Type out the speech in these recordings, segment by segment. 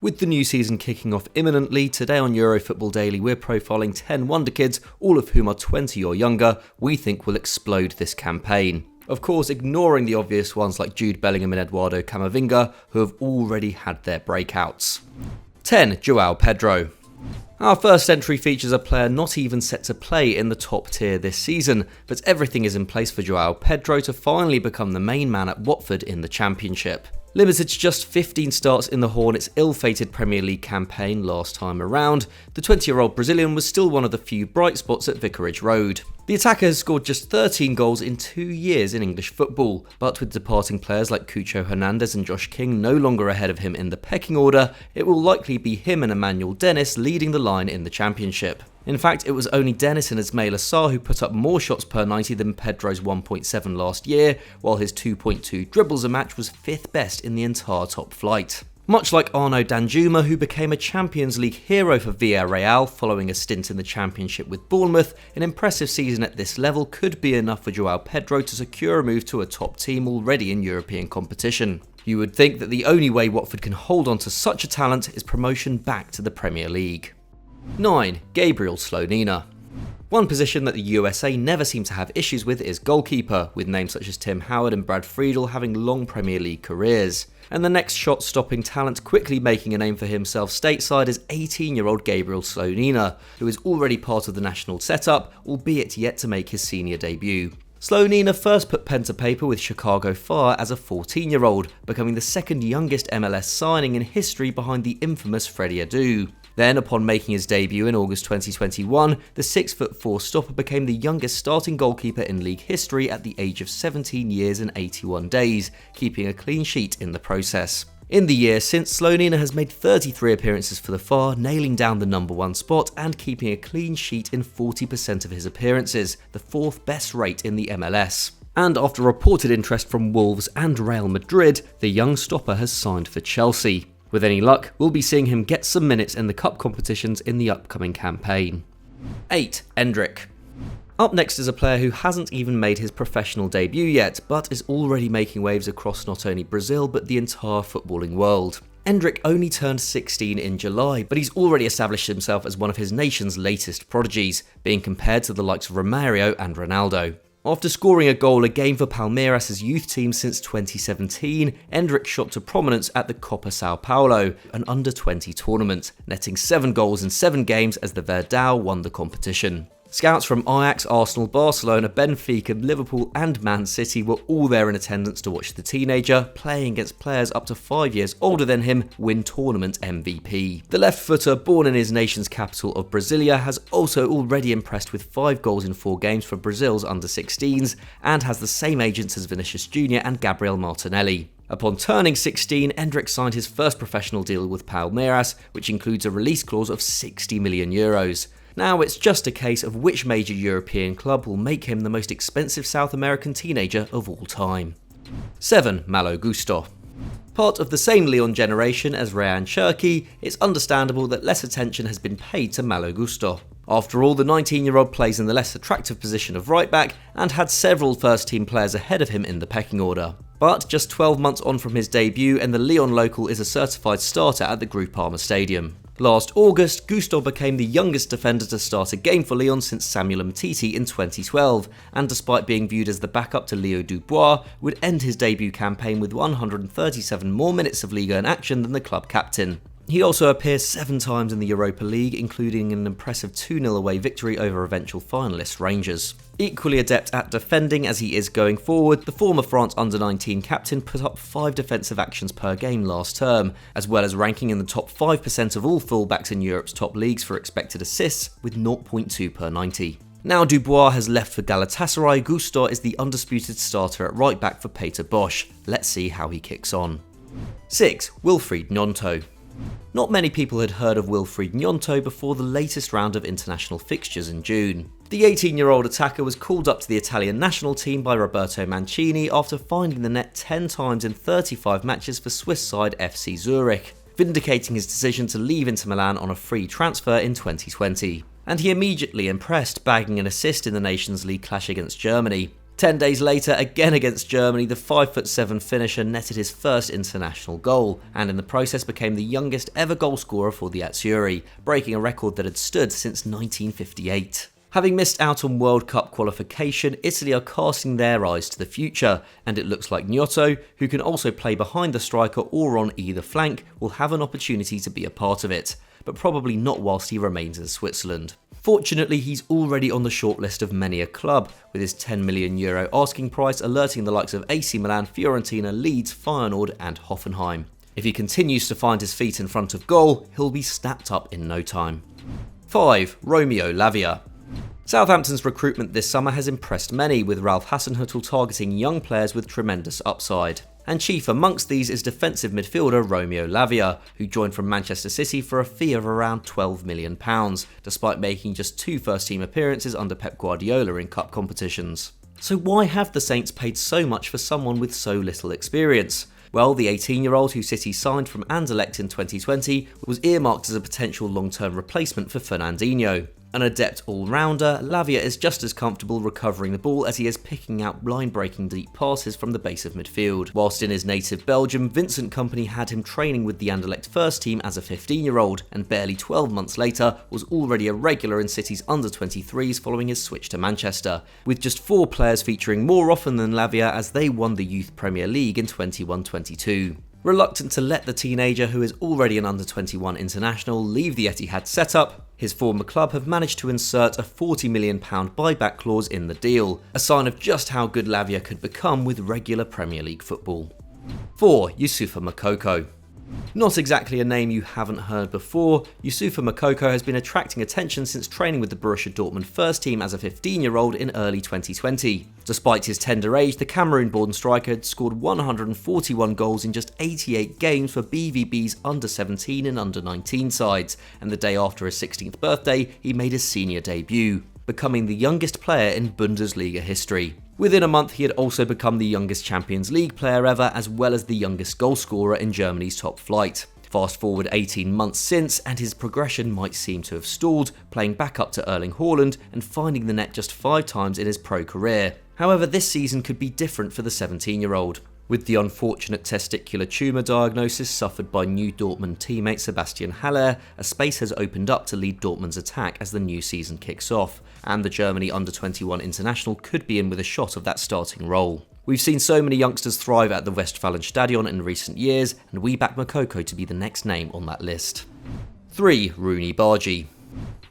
With the new season kicking off imminently, today on Eurofootball Daily we're profiling 10 Wonderkids, all of whom are 20 or younger, we think will explode this campaign. Of course, ignoring the obvious ones like Jude Bellingham and Eduardo Camavinga, who have already had their breakouts. 10. Joao Pedro. Our first entry features a player not even set to play in the top tier this season, but everything is in place for Joao Pedro to finally become the main man at Watford in the Championship. Limited to just 15 starts in the Hornets' ill-fated Premier League campaign last time around, the 20-year-old Brazilian was still one of the few bright spots at Vicarage Road. The attacker has scored just 13 goals in 2 years in English football, but with departing players like Cucho Hernandez and Josh King no longer ahead of him in the pecking order, it will likely be him and Emmanuel Dennis leading the line in the Championship. In fact, it was only Dennis and Ismail Assar who put up more shots per 90 than Pedro's 1.7 last year, while his 2.2 dribbles a match was 5th best in the entire top flight. Much like Arnaud Danjuma, who became a Champions League hero for Villarreal following a stint in the Championship with Bournemouth, an impressive season at this level could be enough for Joao Pedro to secure a move to a top team already in European competition. You would think that the only way Watford can hold on to such a talent is promotion back to the Premier League. 9. Gabriel Slonina. One position that the USA never seem to have issues with is goalkeeper, with names such as Tim Howard and Brad Friedel having long Premier League careers. And the next shot-stopping talent quickly making a name for himself stateside is 18-year-old Gabriel Slonina, who is already part of the national setup, albeit yet to make his senior debut. Slonina first put pen to paper with Chicago Fire as a 14-year-old, becoming the second youngest MLS signing in history behind the infamous Freddie Adu. Then, upon making his debut in August 2021, the 6'4" stopper became the youngest starting goalkeeper in league history at the age of 17 years and 81 days, keeping a clean sheet in the process. In the year since, Slonina has made 33 appearances for the Far, nailing down the number 1 spot and keeping a clean sheet in 40% of his appearances, the 4th best rate in the MLS. And after reported interest from Wolves and Real Madrid, the young stopper has signed for Chelsea. With any luck, we'll be seeing him get some minutes in the cup competitions in the upcoming campaign. 8. Endrick. Up next is a player who hasn't even made his professional debut yet, but is already making waves across not only Brazil but the entire footballing world. Endrick only turned 16 in July, but he's already established himself as one of his nation's latest prodigies, being compared to the likes of Romario and Ronaldo. After scoring a goal a game for Palmeiras' youth team since 2017, Endrick shot to prominence at the Copa São Paulo, an under-20 tournament, netting 7 goals in 7 games as the Verdão won the competition. Scouts from Ajax, Arsenal, Barcelona, Benfica, Liverpool and Man City were all there in attendance to watch the teenager, playing against players up to 5 years older than him, win tournament MVP. The left-footer, born in his nation's capital of Brasilia, has also already impressed with 5 goals in 4 games for Brazil's under-16s, and has the same agents as Vinicius Jr. and Gabriel Martinelli. Upon turning 16, Endrick signed his first professional deal with Palmeiras, which includes a release clause of €60 million. Now it's just a case of which major European club will make him the most expensive South American teenager of all time. 7. Malo Gusto. Part of the same Lyon generation as Ryan Cherki, it's understandable that less attention has been paid to Malo Gusto. After all, the 19-year-old plays in the less attractive position of right-back and had several first-team players ahead of him in the pecking order. But just 12 months on from his debut, and the Lyon local is a certified starter at the Groupama Stadium. Last August, Gusto became the youngest defender to start a game for Lyon since Samuel Umtiti in 2012, and despite being viewed as the backup to Leo Dubois, would end his debut campaign with 137 more minutes of Ligue 1 action than the club captain. He also appears 7 times in the Europa League, including an impressive 2-0 away victory over eventual finalists Rangers. Equally adept at defending as he is going forward, the former France under-19 captain put up 5 defensive actions per game last term, as well as ranking in the top 5% of all fullbacks in Europe's top leagues for expected assists, with 0.2 per 90. Now Dubois has left for Galatasaray, Gusto is the undisputed starter at right back for Peter Bosz. Let's see how he kicks on. 6. Wilfried Gnonto. Not many people had heard of Wilfried Gnonto before the latest round of international fixtures in June. The 18-year-old attacker was called up to the Italian national team by Roberto Mancini after finding the net 10 times in 35 matches for Swiss side FC Zurich, vindicating his decision to leave Inter Milan on a free transfer in 2020. And he immediately impressed, bagging an assist in the Nations League clash against Germany. 10 days later, again against Germany, the 5'7" finisher netted his first international goal, and in the process became the youngest ever goalscorer for the Azzurri, breaking a record that had stood since 1958. Having missed out on World Cup qualification, Italy are casting their eyes to the future, and it looks like Gnonto, who can also play behind the striker or on either flank, will have an opportunity to be a part of it, but probably not whilst he remains in Switzerland. Fortunately, he's already on the shortlist of many a club, with his €10 million asking price alerting the likes of AC Milan, Fiorentina, Leeds, Feyenoord and Hoffenheim. If he continues to find his feet in front of goal, he'll be snapped up in no time. 5. Romeo Lavia. Southampton's recruitment this summer has impressed many, with Ralph Hasenhüttl targeting young players with tremendous upside. And chief amongst these is defensive midfielder Romeo Lavia, who joined from Manchester City for a fee of around £12 million, despite making just 2 first-team appearances under Pep Guardiola in cup competitions. So why have the Saints paid so much for someone with so little experience? Well, the 18-year-old who City signed from Anderlecht in 2020 was earmarked as a potential long-term replacement for Fernandinho. An adept all-rounder, Lavia is just as comfortable recovering the ball as he is picking out line-breaking deep passes from the base of midfield. Whilst in his native Belgium, Vincent Kompany had him training with the Anderlecht first team as a 15-year-old, and barely 12 months later was already a regular in City's under-23s following his switch to Manchester, with just 4 players featuring more often than Lavia as they won the Youth Premier League in 21-22. Reluctant to let the teenager, who is already an under-21 international, leave the Etihad setup, his former club have managed to insert a £40 million buyback clause in the deal, a sign of just how good Lavia could become with regular Premier League football. 4. Youssoufa Moukoko. Not exactly a name you haven't heard before, Youssoufa Moukoko has been attracting attention since training with the Borussia Dortmund first team as a 15-year-old in early 2020. Despite his tender age, the Cameroon-born striker had scored 141 goals in just 88 games for BVB's under-17 and under-19 sides, and the day after his 16th birthday, he made his senior debut, becoming the youngest player in Bundesliga history. Within a month, he had also become the youngest Champions League player ever, as well as the youngest goalscorer in Germany's top flight. Fast forward 18 months since, and his progression might seem to have stalled, playing back up to Erling Haaland and finding the net just 5 times in his pro career. However, this season could be different for the 17-year-old. With the unfortunate testicular tumour diagnosis suffered by new Dortmund teammate Sebastian Haller, a space has opened up to lead Dortmund's attack as the new season kicks off, and the Germany under-21 international could be in with a shot of that starting role. We've seen so many youngsters thrive at the Westfalenstadion in recent years, and we back Moukoko to be the next name on that list. 3. Roony Bardghji.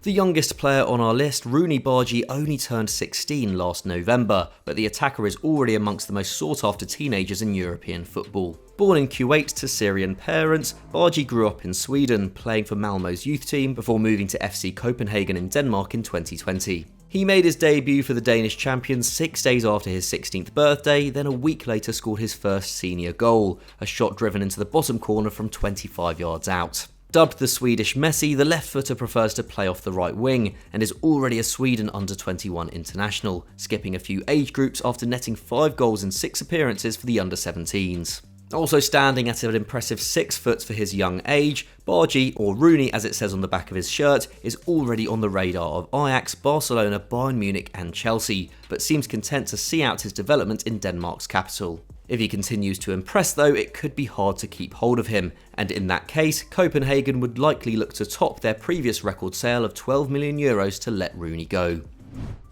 The youngest player on our list, Roony Bardghji, only turned 16 last November, but the attacker is already amongst the most sought-after teenagers in European football. Born in Kuwait to Syrian parents, Bardghji grew up in Sweden, playing for Malmö's youth team before moving to FC Copenhagen in Denmark in 2020. He made his debut for the Danish champions 6 days after his 16th birthday, then a week later scored his first senior goal, a shot driven into the bottom corner from 25 yards out. Dubbed the Swedish Messi, the left-footer prefers to play off the right wing and is already a Sweden under-21 international, skipping a few age groups after netting 5 goals in 6 appearances for the under-17s. Also standing at an impressive 6 foot for his young age, Bardghji, or Roony as it says on the back of his shirt, is already on the radar of Ajax, Barcelona, Bayern Munich and Chelsea, but seems content to see out his development in Denmark's capital. If he continues to impress though, it could be hard to keep hold of him, and in that case, Copenhagen would likely look to top their previous record sale of €12 million to let Roony go.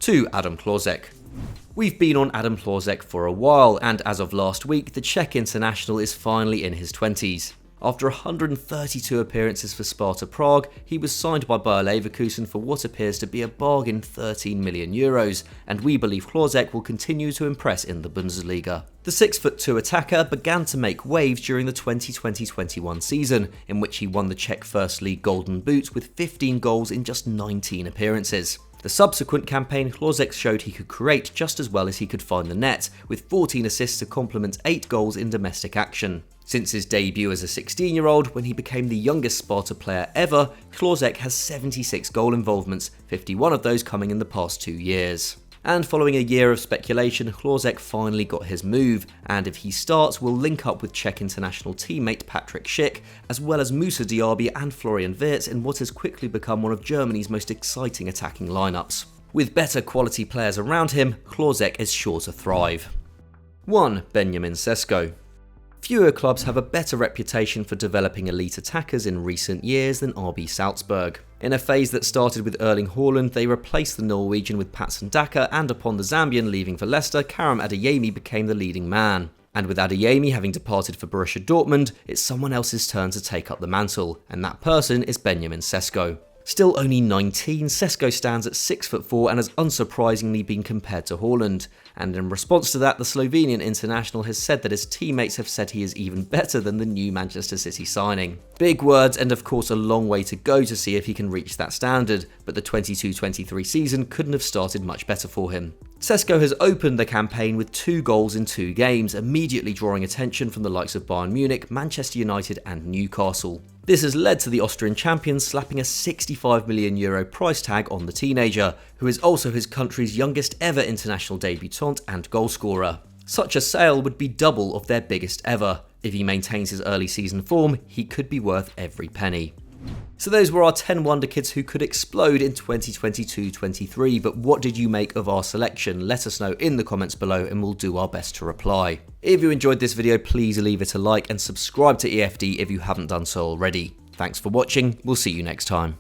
2. Adam Hlozek. We've been on Adam Hlozek for a while, and as of last week, the Czech international is finally in his 20s. After 132 appearances for Sparta Prague, he was signed by Bayer Leverkusen for what appears to be a bargain €13 million, and we believe Hlozek will continue to impress in the Bundesliga. The 6'2" attacker began to make waves during the 2020-21 season, in which he won the Czech First League Golden Boot with 15 goals in just 19 appearances. The subsequent campaign, Hlozek showed he could create just as well as he could find the net, with 14 assists to complement 8 goals in domestic action. Since his debut as a 16-year-old, when he became the youngest Sparta player ever, Hlozek has 76 goal involvements, 51 of those coming in the past 2 years. And following a year of speculation, Hlozek finally got his move, and if he starts, will link up with Czech international teammate Patrik Schick, as well as Moussa Diaby and Florian Wirtz in what has quickly become one of Germany's most exciting attacking lineups. With better quality players around him, Hlozek is sure to thrive. 1. Benjamin Sesko. Fewer clubs have a better reputation for developing elite attackers in recent years than RB Salzburg. In a phase that started with Erling Haaland, they replaced the Norwegian with Patson Daka, and upon the Zambian leaving for Leicester, Karim Adeyemi became the leading man. And with Adeyemi having departed for Borussia Dortmund, it's someone else's turn to take up the mantle, and that person is Benjamin Sesko. Still only 19, Sesko stands at 6'4" and has unsurprisingly been compared to Haaland. And in response to that, the Slovenian international has said that his teammates have said he is even better than the new Manchester City signing. Big words, and of course a long way to go to see if he can reach that standard, but the 22-23 season couldn't have started much better for him. Sesko has opened the campaign with 2 goals in 2 games, immediately drawing attention from the likes of Bayern Munich, Manchester United and Newcastle. This has led to the Austrian champions slapping a €65 million price tag on the teenager, who is also his country's youngest ever international debutant and goalscorer. Such a sale would be double of their biggest ever. If he maintains his early season form, he could be worth every penny. So those were our 10 Wonderkids who could explode in 2022-23, but what did you make of our selection? Let us know in the comments below and we'll do our best to reply. If you enjoyed this video, please leave it a like and subscribe to EFD if you haven't done so already. Thanks for watching, we'll see you next time.